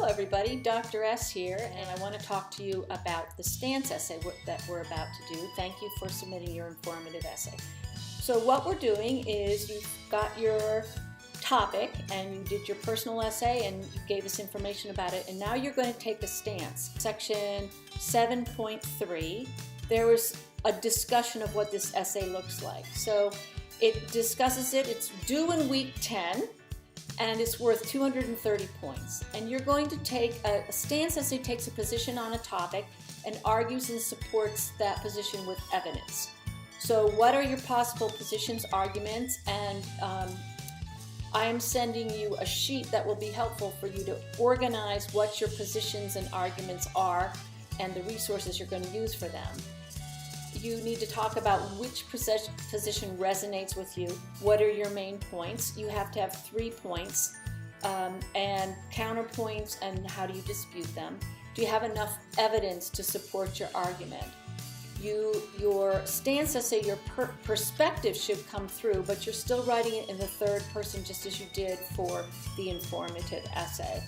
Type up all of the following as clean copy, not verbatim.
everybody, Dr. S here, and I want to talk to you about the stance essay that we're about to do. Thank you for submitting your informative essay. So what we're doing is you've got your topic and you did your personal essay and you gave us information about it, and now you're going to take a stance. Section 7.3, there was a discussion of what this essay looks like. So it discusses it, it's due in week 10, and it's worth 230 points. And you're going to take a stance essay takes a position on a topic and argues and supports that position with evidence. So what are your possible positions, arguments, and I am sending you a sheet that will be helpful for you to organize what your positions and arguments are and the resources you're going to use for them. You need to talk about which position resonates with you. What are your main points? You have to have 3 points and counterpoints, and how do you dispute them? Do you have enough evidence to support your argument? Your stance essay, your perspective should come through, but you're still writing it in the third person just as you did for the informative essay.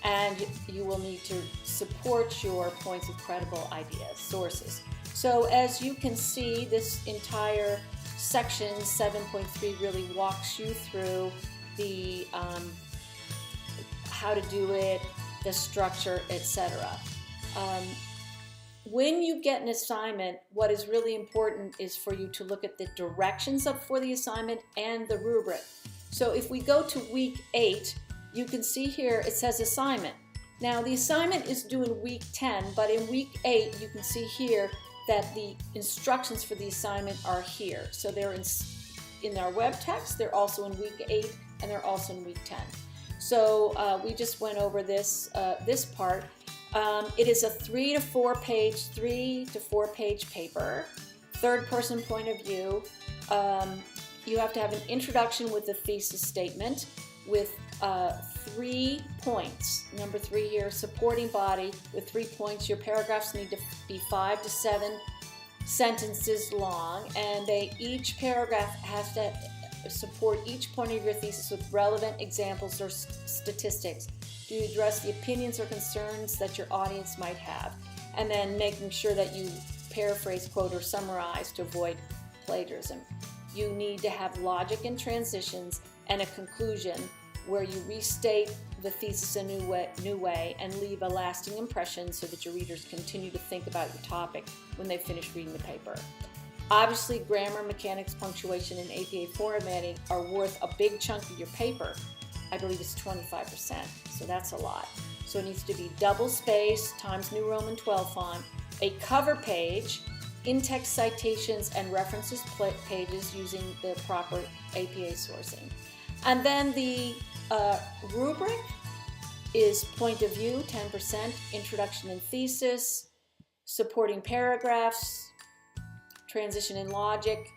And you will need to support your points with credible ideas, sources. So as you can see, this entire section 7.3 really walks you through the how to do it, the structure, etc. When you get an assignment, what is really important is for you to look at the directions for the assignment and the rubric. So if we go to week 8, you can see here it says assignment. Now the assignment is due in week 10, but in week 8 you can see here that the instructions for the assignment are here. So they're in our web text, they're also in week 8, and they're also in week 10. So we just went over this part. It is a 3 to 4 page paper, third person point of view. You have to have an introduction with a thesis statement with 3 points. Number 3 here, supporting body with 3 points. Your paragraphs need to be 5 to 7 sentences long, and each paragraph has to support each point of your thesis with relevant examples or statistics. Do you address the opinions or concerns that your audience might have? And then making sure that you paraphrase, quote, or summarize to avoid plagiarism. You need to have logic and transitions and a conclusion where you restate the thesis a new way and leave a lasting impression so that your readers continue to think about your topic when they finish reading the paper. Obviously, grammar, mechanics, punctuation, and APA formatting are worth a big chunk of your paper. I believe it's 25%, so that's a lot. So it needs to be double space, Times New Roman 12 font, a cover page, in-text citations and references pages using the proper APA sourcing. And then the rubric is point of view, 10%, introduction and thesis, supporting paragraphs, transition and logic,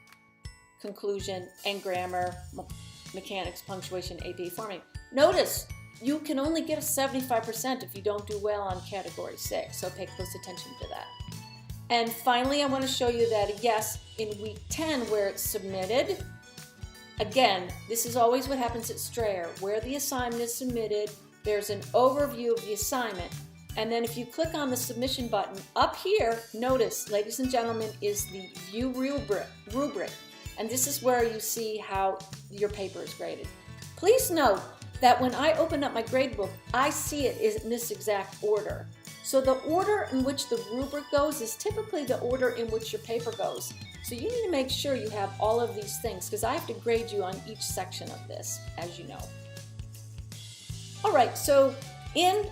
conclusion, and grammar, mechanics, punctuation, APA formatting. Notice, you can only get a 75% if you don't do well on category 6, so pay close attention to that. And finally, I want to show you that, yes, in week 10 where it's submitted, again, this is always what happens at Strayer. Where the assignment is submitted, there's an overview of the assignment. And then if you click on the submission button, up here, notice, ladies and gentlemen, is the view rubric. And this is where you see how your paper is graded. Please note that when I open up my gradebook, I see it in this exact order. So the order in which the rubric goes is typically the order in which your paper goes. So you need to make sure you have all of these things, because I have to grade you on each section of this, as you know. All right, so in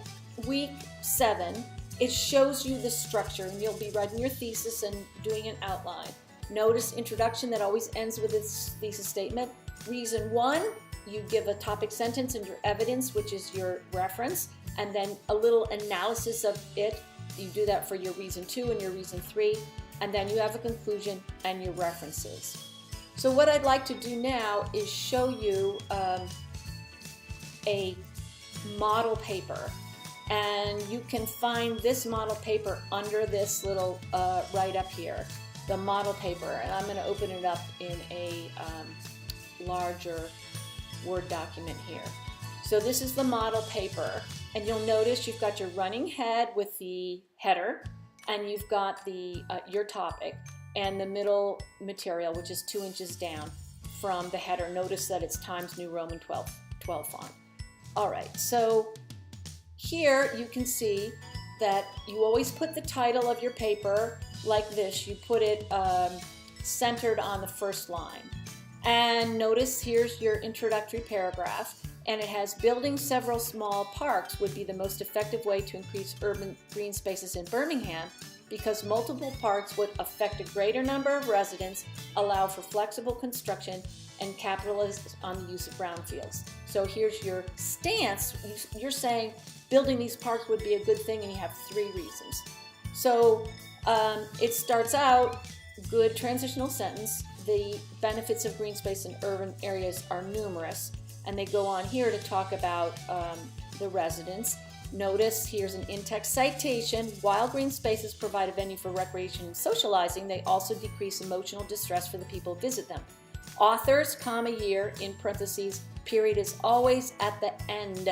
week 7, it shows you the structure, and you'll be writing your thesis and doing an outline. Notice introduction that always ends with its thesis statement. Reason 1, you give a topic sentence and your evidence, which is your reference, and then a little analysis of it. You do that for your reason 2 and your reason 3, and then you have a conclusion and your references. So what I'd like to do now is show you a model paper, and you can find this model paper under this little right up here, the model paper, and I'm going to open it up in a larger Word document here. So this is the model paper, and you'll notice you've got your running head with the header, and you've got the your topic, and the middle material, which is 2 inches down from the header. Notice that it's Times New Roman 12 font. All right, so here you can see that you always put the title of your paper like this. You put it centered on the first line. And notice here's your introductory paragraph, and it has building several small parks would be the most effective way to increase urban green spaces in Birmingham, because multiple parks would affect a greater number of residents, allow for flexible construction, and capitalize on the use of brownfields. So here's your stance. You're saying building these parks would be a good thing, and you have 3 reasons. So it starts out, good transitional sentence. The benefits of green space in urban areas are numerous, and they go on here to talk about the residents. Notice here's an in-text citation. While green spaces provide a venue for recreation and socializing, they also decrease emotional distress for the people who visit them. Authors, comma, year, in parentheses, period is always at the end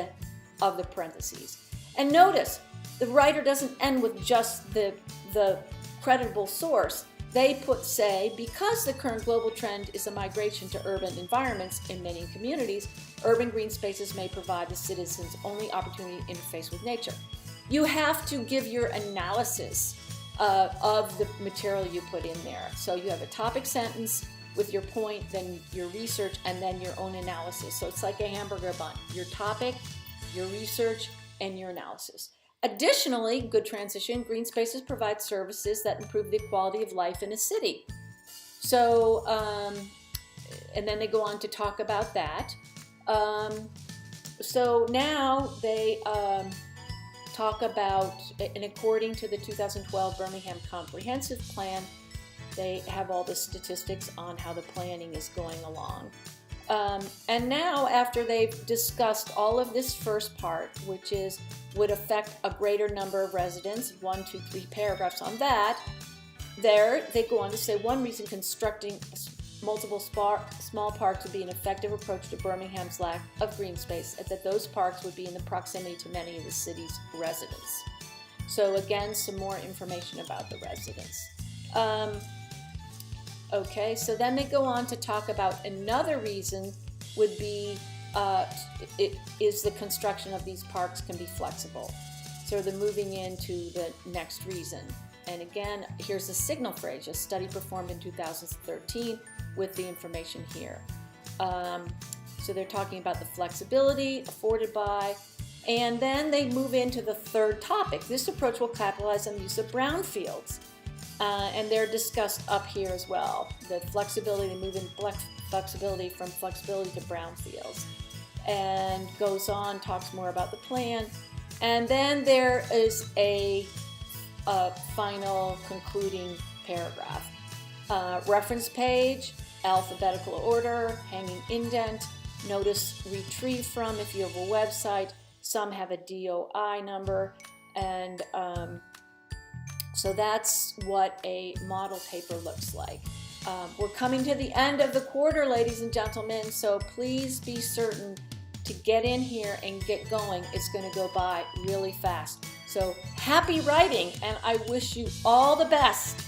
of the parentheses. And notice, the writer doesn't end with just the creditable source. They say, because the current global trend is a migration to urban environments in many communities, urban green spaces may provide the citizens only opportunity to interface with nature. You have to give your analysis of the material you put in there. So you have a topic sentence with your point, then your research, and then your own analysis. So it's like a hamburger bun. Your topic, your research, and your analysis. Additionally, good transition, green spaces provide services that improve the quality of life in a city. So, and then they go on to talk about that. So now they talk about, and according to the 2012 Birmingham Comprehensive Plan, they have all the statistics on how the planning is going along. And now, after they've discussed all of this first part, which is would affect a greater number of residents, 1, 2, 3 paragraphs on that, there they go on to say one reason constructing multiple small parks would be an effective approach to Birmingham's lack of green space, and that those parks would be in the proximity to many of the city's residents. So again, some more information about the residents. Okay, so then they go on to talk about another reason would be is the construction of these parks can be flexible. So they're moving into the next reason. And again, here's the signal phrase, a study performed in 2013 with the information here. So they're talking about the flexibility afforded by, and then they move into the third topic. This approach will capitalize on the use of brownfields. And they're discussed up here as well. The flexibility, they move in flexibility from flexibility to brownfields. And goes on, talks more about the plan. And then there is a final concluding paragraph. Reference page, alphabetical order, hanging indent, notice retrieve from if you have a website. Some have a DOI number, and so that's what a model paper looks like. We're coming to the end of the quarter, ladies and gentlemen, so please be certain to get in here and get going. It's going to go by really fast. So happy writing, and I wish you all the best.